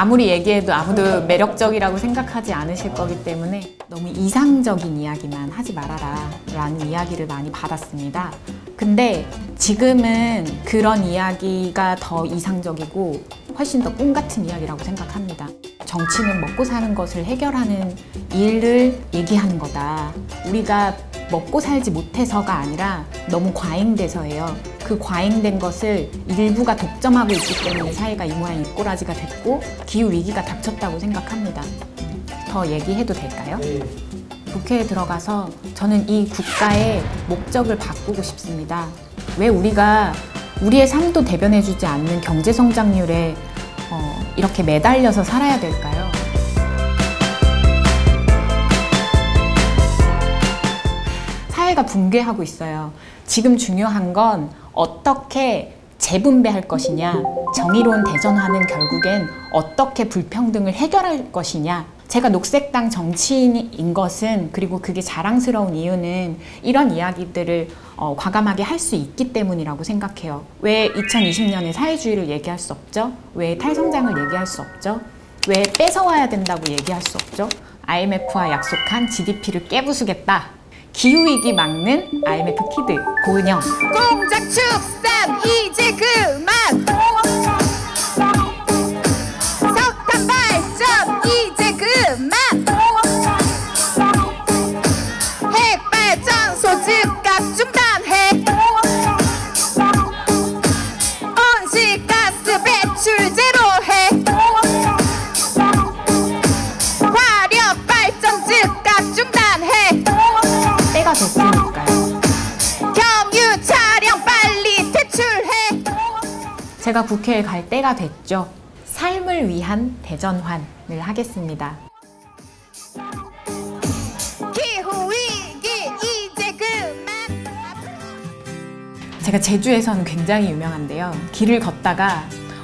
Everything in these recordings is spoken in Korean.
아무리 얘기해도 아무도 매력적이라고 생각하지 않으실 거기 때문에 너무 이상적인 이야기만 하지 말아라 라는 이야기를 많이 받았습니다. 근데 지금은 그런 이야기가 더 이상적이고 훨씬 더 꿈 같은 이야기라고 생각합니다. 정치는 먹고 사는 것을 해결하는 일을 얘기하는 거다. 우리가 먹고 살지 못해서가 아니라 너무 과잉돼서예요. 그 과잉된 것을 일부가 독점하고 있기 때문에 사회가 이 모양 이 꼬라지가 됐고 기후위기가 닥쳤다고 생각합니다. 더 얘기해도 될까요? 국회에 들어가서 저는 이 국가의 목적을 바꾸고 싶습니다. 왜 우리가 우리의 삶도 대변해주지 않는 경제성장률에 이렇게 매달려서 살아야 될까요? 사회가 붕괴하고 있어요. 지금 중요한 건 어떻게 재분배할 것이냐, 정의로운 대전화는 결국엔 어떻게 불평등을 해결할 것이냐. 제가 녹색당 정치인인 것은, 그리고 그게 자랑스러운 이유는 이런 이야기들을 과감하게 할 수 있기 때문이라고 생각해요. 왜 2020년에 사회주의를 얘기할 수 없죠? 왜 탈성장을 얘기할 수 없죠? 왜 뺏어와야 된다고 얘기할 수 없죠? IMF와 약속한 GDP를 깨부수겠다. 기후위기 막는 IMF 키드 고은영. 공작 축산 이제 그만, 석탄 발전 이제 그만, 핵발전소 즉각 중단해, 온실가스 배출 제로해, 화력발전 즉각 중단해. 때가 됐으니까요. 경유 차량 빨리 퇴출해. 제가 국회에 갈 때가 됐죠. 삶을 위한 대전환을 하겠습니다. 기후위기 이제 그만. 제가 제주에서는 굉장히 유명한데요. 길을 걷다가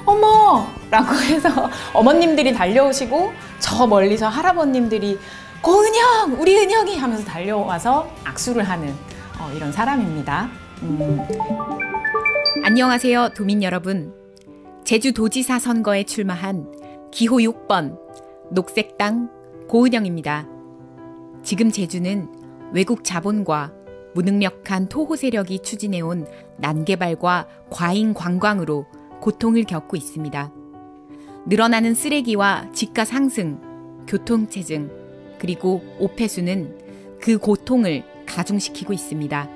어머! 라고 해서 어머님들이 달려오시고 저 멀리서 할아버님들이 고은영! 우리 은영이! 하면서 달려와서 악수를 하는 이런 사람입니다. 안녕하세요, 도민 여러분. 제주도지사 선거에 출마한 기호 6번 녹색당 고은영입니다. 지금 제주는 외국 자본과 무능력한 토호 세력이 추진해온 난개발과 과잉 관광으로 고통을 겪고 있습니다. 늘어나는 쓰레기와 집가 상승, 교통체증, 그리고 오폐수는 그 고통을 가중시키고 있습니다.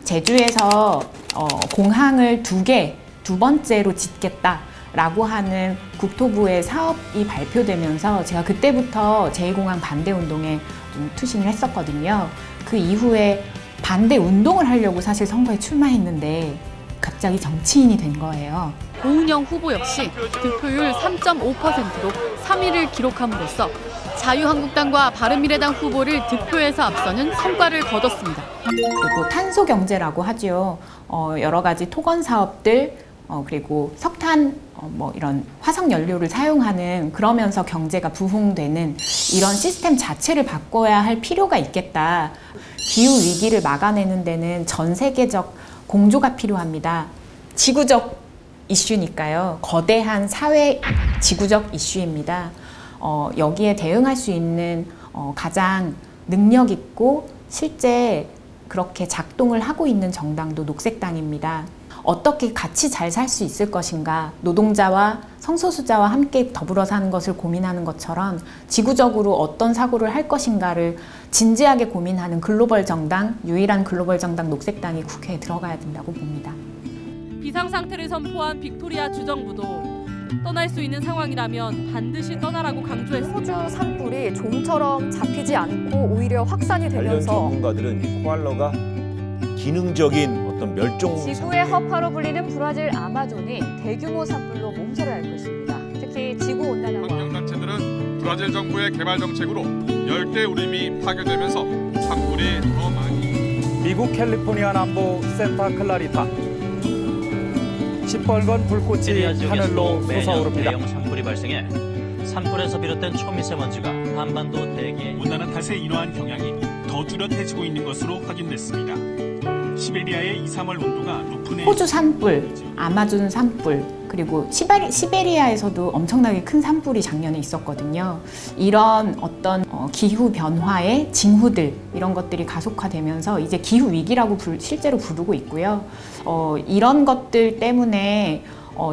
제주에서 공항을 두 번째로 짓겠다라고 하는 국토부의 사업이 발표되면서 제가 그때부터 제2공항 반대 운동에 좀 투신을 했었거든요. 그 이후에 반대 운동을 하려고 사실 선거에 출마했는데 갑자기 정치인이 된 거예요. 고은영 후보 역시 득표율 3.5%로 3위를 기록함으로써 자유한국당과 바른미래당 후보를 득표에서 앞서는 성과를 거뒀습니다. 그리고 탄소 경제라고 하죠. 여러 가지 토건 사업들, 그리고 석탄, 이런 화석 연료를 사용하는, 그러면서 경제가 부흥되는 이런 시스템 자체를 바꿔야 할 필요가 있겠다. 기후 위기를 막아내는 데는 전 세계적 공조가 필요합니다. 지구적 이슈니까요. 거대한 사회 지구적 이슈입니다. 여기에 대응할 수 있는 가장 능력 있고 실제 그렇게 작동을 하고 있는 정당도 녹색당입니다. 어떻게 같이 잘 살 수 있을 것인가, 노동자와 성소수자와 함께 더불어 사는 것을 고민하는 것처럼 지구적으로 어떤 사고를 할 것인가를 진지하게 고민하는 글로벌 정당, 유일한 글로벌 정당 녹색당이 국회에 들어가야 된다고 봅니다. 비상상태를 선포한 빅토리아 주정부도 떠날 수 있는 상황이라면 반드시 떠나라고 강조했습니다. 호주 산불이 좀처럼 잡히지 않고 오히려 확산이 관련 되면서 전문가들은 이 코알라가 기능적인 어떤 멸종 지구의 허파로 불리는 브라질 아마존이 대규모 산불로 몸살을 앓고 있습니다. 특히 지구온난화와 환경단체들은 브라질 정부의 개발 정책으로 열대 우림이 파괴되면서 산불이 더 많이. 미국 캘리포니아 남부 센타 클라리타 시뻘건 불꽃이 하늘로 솟아오릅니다. 대형 산불이 발생해 산불에서 비롯된 초미세먼지가 한반도 대기에 온난화 탓에 이러한 경향이 더 뚜렷해지고 있는 것으로 확인됐습니다. 시베리아의 2, 3월 온도가 높은 호주 산불, 아마존 산불, 그리고 시베리아에서도 엄청나게 큰 산불이 작년에 있었거든요. 이런 어떤 기후 변화의 징후들, 이런 것들이 가속화되면서 이제 기후 위기라고 실제로 부르고 있고요. 이런 것들 때문에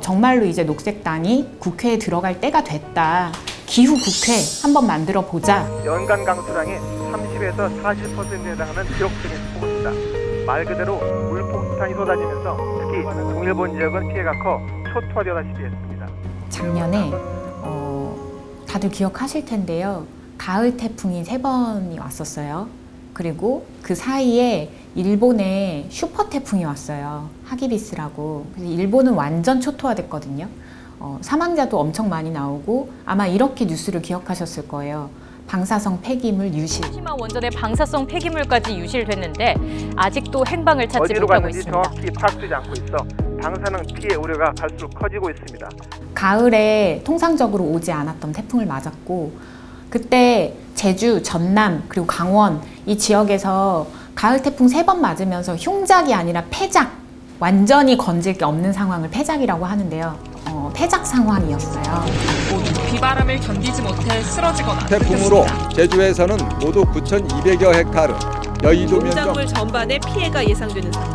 정말로 이제 녹색당이 국회에 들어갈 때가 됐다. 기후 국회 한번 만들어 보자. 연간 강수량이 30에서 40%에 해당하는 기록적인 폭우입니다. 말 그대로 물폭탄이 쏟아지면서 특히 동일본 지역은 피해가 커 초토화되다시피 했습니다. 작년에 다들 기억하실 텐데요. 가을 태풍이 3번이 왔었어요. 그리고 그 사이에 일본에 슈퍼 태풍이 왔어요. 하기비스라고. 그래서 일본은 완전 초토화됐거든요. 사망자도 엄청 많이 나오고 아마 이렇게 뉴스를 기억하셨을 거예요. 방사성 폐기물 유실. 후쿠시마 원전의 방사성 폐기물까지 유실됐는데 아직도 행방을 찾지 못하고 있습니다. 정확히 파악되지 않고 있어 방사능 피해 우려가 갈수록 커지고 있습니다. 가을에 통상적으로 오지 않았던 태풍을 맞았고 그때 제주, 전남, 그리고 강원 이 지역에서 가을 태풍 3번 맞으면서 흉작이 아니라 폐작, 완전히 건질 게 없는 상황을 폐작이라고 하는데요. 폐작 상황이었어요. 비바람을 견디지 못해 쓰러지거나 태풍으로 제주에서는 모두 9,200여 헥타르, 여의도 면적 농작물 전반에 피해가 예상되는 상황.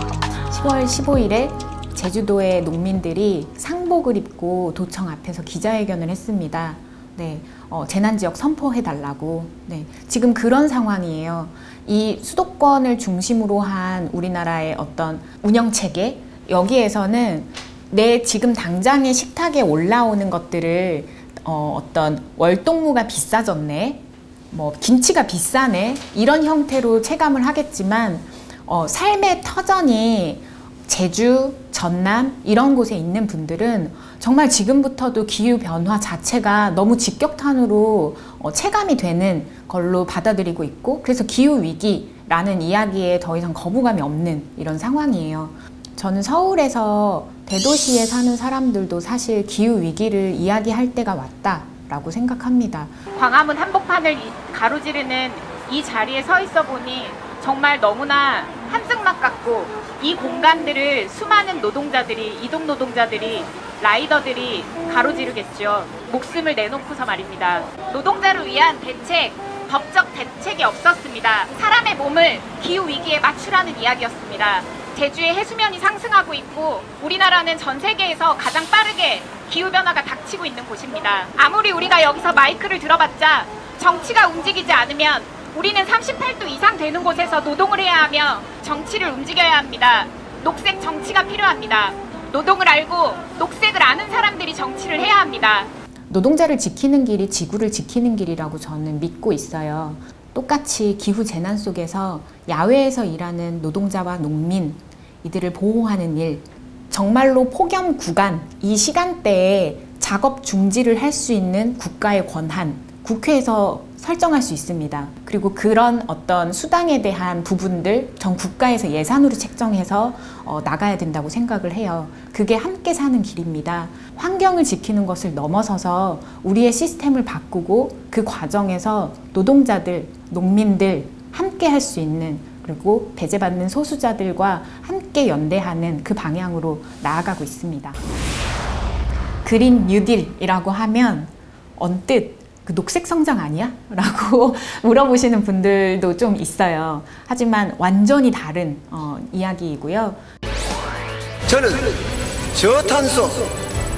10월 15일에 제주도의 농민들이 상복을 입고 도청 앞에서 기자회견을 했습니다. 네, 재난지역 선포해달라고. 네, 지금 그런 상황이에요. 이 수도권을 중심으로 한 우리나라의 어떤 운영체계, 여기에서는 내 지금 당장의 식탁에 올라오는 것들을 어떤 월동무가 비싸졌네, 뭐 김치가 비싸네, 이런 형태로 체감을 하겠지만 삶의 터전이 제주, 전남 이런 곳에 있는 분들은 정말 지금부터도 기후변화 자체가 너무 직격탄으로 체감이 되는 걸로 받아들이고 있고, 그래서 기후위기라는 이야기에 더 이상 거부감이 없는 이런 상황이에요. 저는 서울에서 대도시에 사는 사람들도 사실 기후위기를 이야기할 때가 왔다라고 생각합니다. 광화문 한복판을 가로지르는 이 자리에 서 있어 보니 정말 너무나 한승막 같고, 이 공간들을 수많은 노동자들이, 이동 노동자들이, 라이더들이 가로지르겠죠. 목숨을 내놓고서 말입니다. 노동자를 위한 대책, 법적 대책이 없었습니다. 사람의 몸을 기후위기에 맞추라는 이야기였습니다. 제주의 해수면이 상승하고 있고 우리나라는 전 세계에서 가장 빠르게 기후변화가 닥치고 있는 곳입니다. 아무리 우리가 여기서 마이크를 들어봤자 정치가 움직이지 않으면 우리는 38도 이상 되는 곳에서 노동을 해야 하며 정치를 움직여야 합니다. 녹색 정치가 필요합니다. 노동을 알고 녹색을 아는 사람들이 정치를 해야 합니다. 노동자를 지키는 길이 지구를 지키는 길이라고 저는 믿고 있어요. 똑같이 기후 재난 속에서 야외에서 일하는 노동자와 농민, 이들을 보호하는 일, 정말로 폭염 구간, 이 시간대에 작업 중지를 할 수 있는 국가의 권한, 국회에서 설정할 수 있습니다. 그리고 그런 어떤 수당에 대한 부분들 전 국가에서 예산으로 책정해서 나가야 된다고 생각을 해요. 그게 함께 사는 길입니다. 환경을 지키는 것을 넘어서서 우리의 시스템을 바꾸고 그 과정에서 노동자들, 농민들 함께 할 수 있는, 그리고 배제받는 소수자들과 함께 연대하는 그 방향으로 나아가고 있습니다. 그린 뉴딜이라고 하면 언뜻 그 녹색 성장 아니야? 라고 물어보시는 분들도 좀 있어요. 하지만 완전히 다른 이야기이고요. 저는 저탄소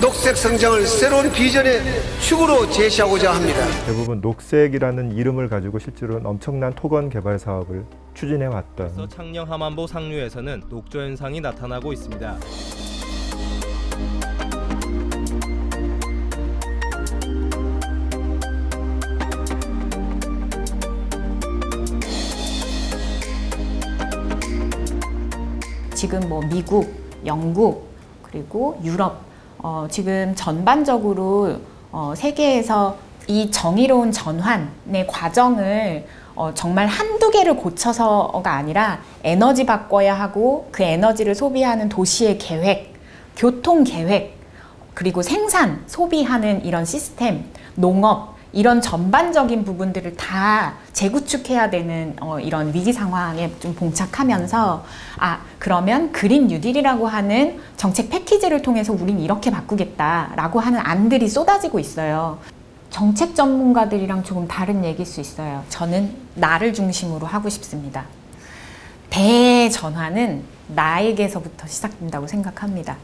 녹색 성장을 새로운 비전의 축으로 제시하고자 합니다. 대부분 녹색이라는 이름을 가지고 실제로는 엄청난 토건 개발 사업을 추진해왔던 창녕 하만보 상류에서는 녹조 현상이 나타나고 있습니다. 지금 뭐 미국, 영국, 그리고 유럽, 지금 전반적으로 세계에서 이 정의로운 전환의 과정을 정말 한두 개를 고쳐서가 아니라 에너지 바꿔야 하고 그 에너지를 소비하는 도시의 계획, 교통 계획, 그리고 생산, 소비하는 이런 시스템, 농업, 이런 전반적인 부분들을 다 재구축해야 되는 이런 위기 상황에 좀 봉착하면서 그러면 그린 뉴딜이라고 하는 정책 패키지를 통해서 우린 이렇게 바꾸겠다라고 하는 안들이 쏟아지고 있어요. 정책 전문가들이랑 조금 다른 얘기일 수 있어요. 저는 나를 중심으로 하고 싶습니다. 대전환은 나에게서부터 시작된다고 생각합니다.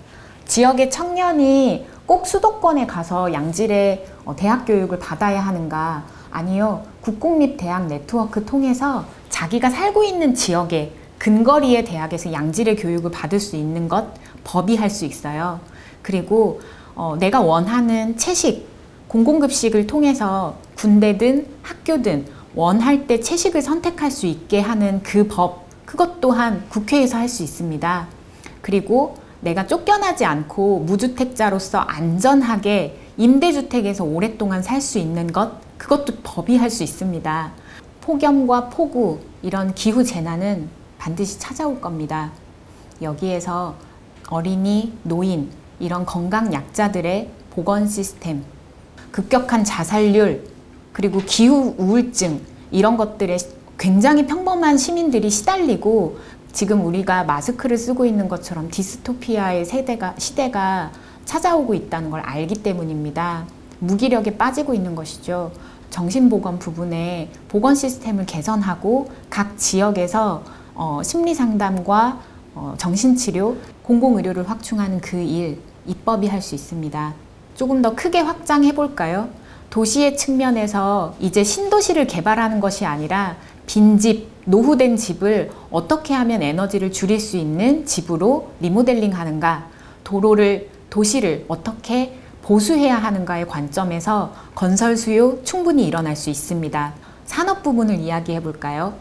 지역의 청년이 꼭 수도권에 가서 양질의 대학 교육을 받아야 하는가? 아니요. 국공립 대학 네트워크 통해서 자기가 살고 있는 지역에 근거리의 대학에서 양질의 교육을 받을 수 있는 것 법이할 수 있어요. 그리고 내가 원하는 채식, 공공급식을 통해서 군대든 학교든 원할 때 채식을 선택할 수 있게 하는 그 법, 그것 또한 국회에서 할 수 있습니다. 그리고 내가 쫓겨나지 않고 무주택자로서 안전하게 임대주택에서 오랫동안 살 수 있는 것, 그것도 법이 할 수 있습니다. 폭염과 폭우, 이런 기후재난은 반드시 찾아올 겁니다. 여기에서 어린이, 노인, 이런 건강 약자들의 보건 시스템, 급격한 자살률, 그리고 기후 우울증, 이런 것들에 굉장히 평범한 시민들이 시달리고 지금 우리가 마스크를 쓰고 있는 것처럼 디스토피아의 시대가 찾아오고 있다는 걸 알기 때문입니다. 무기력에 빠지고 있는 것이죠. 정신보건 부분에 보건 시스템을 개선하고 각 지역에서 심리상담과 정신치료, 공공의료를 확충하는 그 일, 입법이 할 수 있습니다. 조금 더 크게 확장해 볼까요? 도시의 측면에서 이제 신도시를 개발하는 것이 아니라 빈집, 노후된 집을 어떻게 하면 에너지를 줄일 수 있는 집으로 리모델링 하는가, 도시를 어떻게 보수해야 하는가의 관점에서 건설 수요 충분히 일어날 수 있습니다. 산업 부분을 이야기해 볼까요?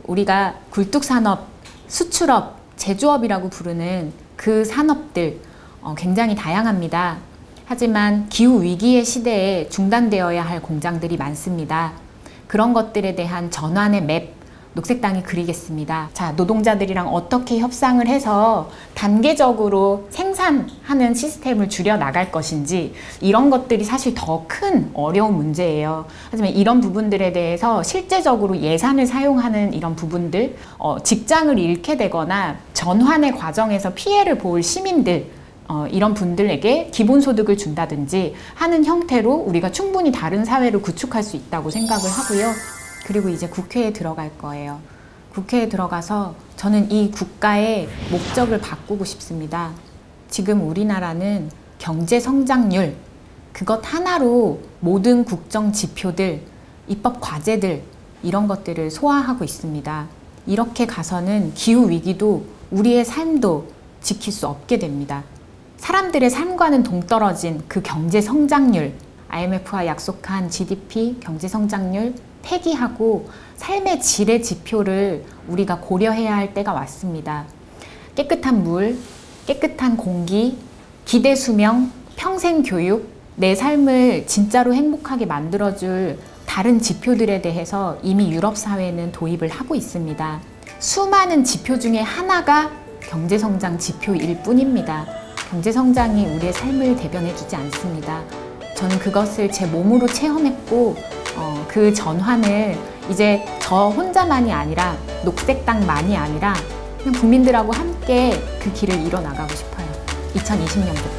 우리가 굴뚝산업, 수출업, 제조업이라고 부르는 그 산업들 굉장히 다양합니다. 하지만 기후위기의 시대에 중단되어야 할 공장들이 많습니다. 그런 것들에 대한 전환의 맵, 녹색당이 그리겠습니다. 자, 노동자들이랑 어떻게 협상을 해서 단계적으로 생산하는 시스템을 줄여 나갈 것인지, 이런 것들이 사실 더 큰 어려운 문제예요. 하지만 이런 부분들에 대해서 실제적으로 예산을 사용하는 이런 부분들, 직장을 잃게 되거나 전환의 과정에서 피해를 볼 시민들, 이런 분들에게 기본소득을 준다든지 하는 형태로 우리가 충분히 다른 사회를 구축할 수 있다고 생각을 하고요. 그리고 이제 국회에 들어갈 거예요. 국회에 들어가서 저는 이 국가의 목적을 바꾸고 싶습니다. 지금 우리나라는 경제 성장률, 그것 하나로 모든 국정 지표들, 입법 과제들, 이런 것들을 소화하고 있습니다. 이렇게 가서는 기후위기도 우리의 삶도 지킬 수 없게 됩니다. 사람들의 삶과는 동떨어진 그 경제 성장률, IMF가 약속한 GDP, 경제 성장률 폐기하고 삶의 질의 지표를 우리가 고려해야 할 때가 왔습니다. 깨끗한 물, 깨끗한 공기, 기대 수명, 평생 교육, 내 삶을 진짜로 행복하게 만들어줄 다른 지표들에 대해서 이미 유럽 사회는 도입을 하고 있습니다. 수많은 지표 중에 하나가 경제성장 지표일 뿐입니다. 경제성장이 우리의 삶을 대변해주지 않습니다. 저는 그것을 제 몸으로 체험했고 그 전환을 이제 저 혼자만이 아니라 녹색당만이 아니라 그냥 국민들하고 함께 그 길을 이뤄나가고 싶어요. 2020년부터.